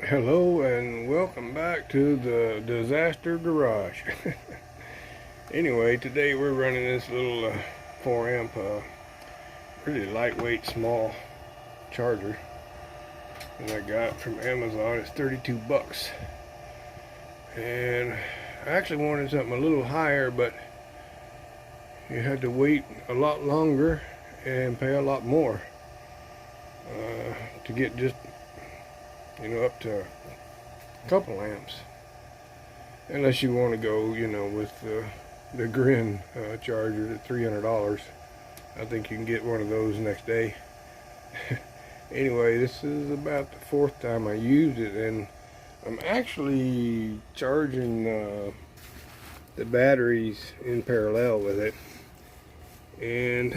Hello and welcome back to the Disaster Garage. Anyway, today we're running this little 4 amp really lightweight small charger that I got from Amazon. It's 32 bucks, and I actually wanted something a little higher, but you had to wait a lot longer and pay a lot more to get just up to a couple amps, unless you want to go with the Grin charger at $300. I think you can get one of those next day. Anyway, this is about the 4th time I used it, and I'm actually charging the batteries in parallel with it, and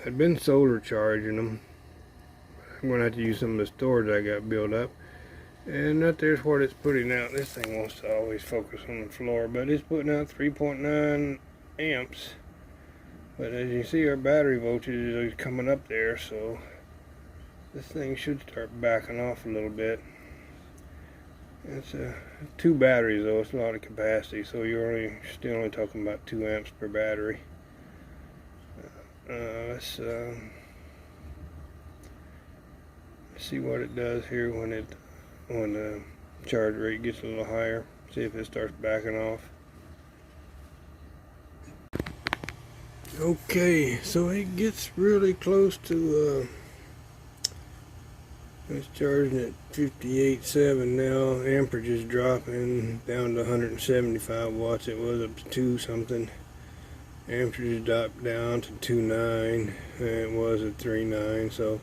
I've been solar charging them. I'm going to have to use some of the storage I got built up. And that there's what it's putting out. This thing wants to always focus on the floor, but it's putting out 3.9 amps. But as you see, our battery voltage is coming up there, so this thing should start backing off a little bit. It's 2 batteries though, it's a lot of capacity, so you're still only talking about 2 amps per battery. Let's see what it does here when the charge rate gets a little higher. See if it starts backing off. Okay, so it gets really close to it's charging at 58.7 now. Amperage is dropping down to 175 watts. It was up to 2 something. Amperage dropped down to 2.9, and it was at 3.9. So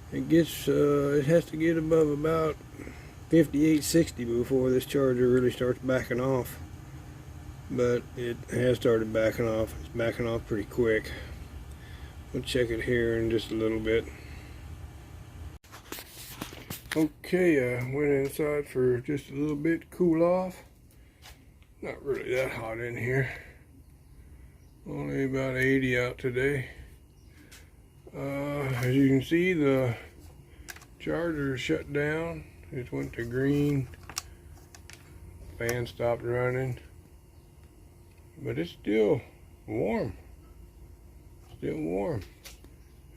it gets it has to get above about 58.60 before this charger really starts backing off. But it has started backing off. It's backing off pretty quick. We'll check it here in just a little bit. Okay, I went inside for just a little bit to cool off. Not really that hot in here. Only about 80 out today. As you can see, the charger is shut down. It went to green. Fan stopped running. But it's still warm. Still warm.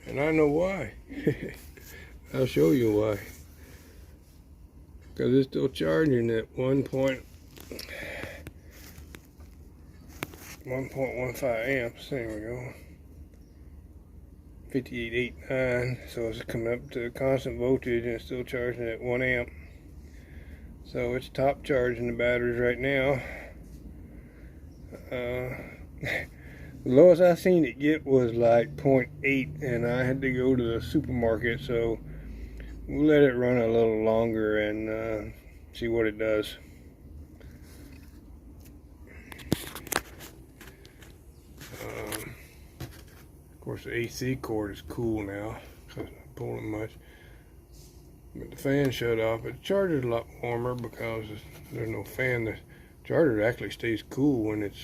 And I know why. I'll show you why. Because it's still charging at 1.15 amps. There we go. 58.89. So it's coming up to constant voltage and it's still charging at 1 amp. So it's top charging the batteries right now. The lowest I seen it get was like 0.8, and I had to go to the supermarket, so we'll let it run a little longer and see what it does. Of course, the AC cord is cool now because I'm not pulling much, but the fan shut off. It charges a lot warmer because there's no fan. The charger actually stays cool when it's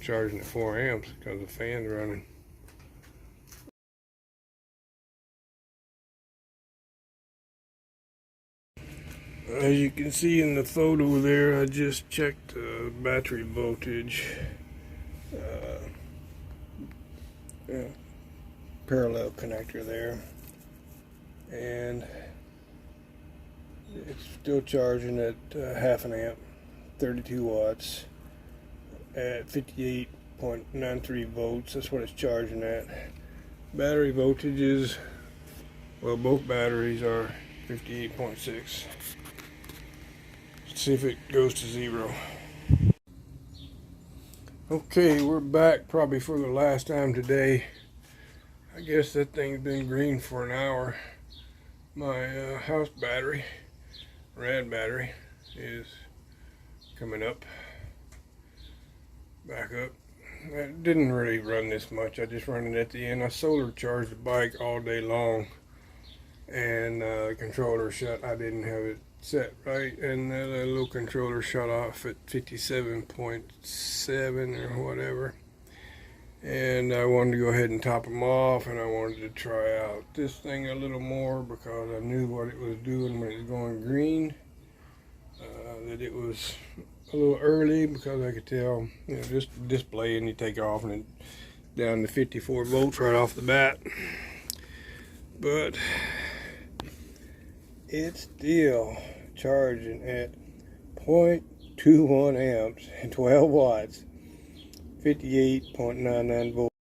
charging at 4 amps because the fan's running. As you can see in the photo there, I just checked the battery voltage. Parallel connector there, and it's still charging at half an amp, 32 watts at 58.93 volts. That's what it's charging at. Battery voltages, well, both batteries are 58.6. Let's see if it goes to 0. Okay, we're back probably for the last time today. I guess that thing's been green for an hour. My house battery, rad battery, is coming up, back up. I didn't really run this much. I just run it at the end. I solar charged the bike all day long, and the controller shut. I didn't have it set right, and the little controller shut off at 57.7 or whatever. and I wanted to go ahead and top them off, and I wanted to try out this thing a little more because I knew what it was doing when it was going green, that it was a little early, because I could tell, you know, just display, and you take it off and it down to 54 volts right off the bat. But it's still charging at 0.21 amps and 12 watts, 58.99 volts.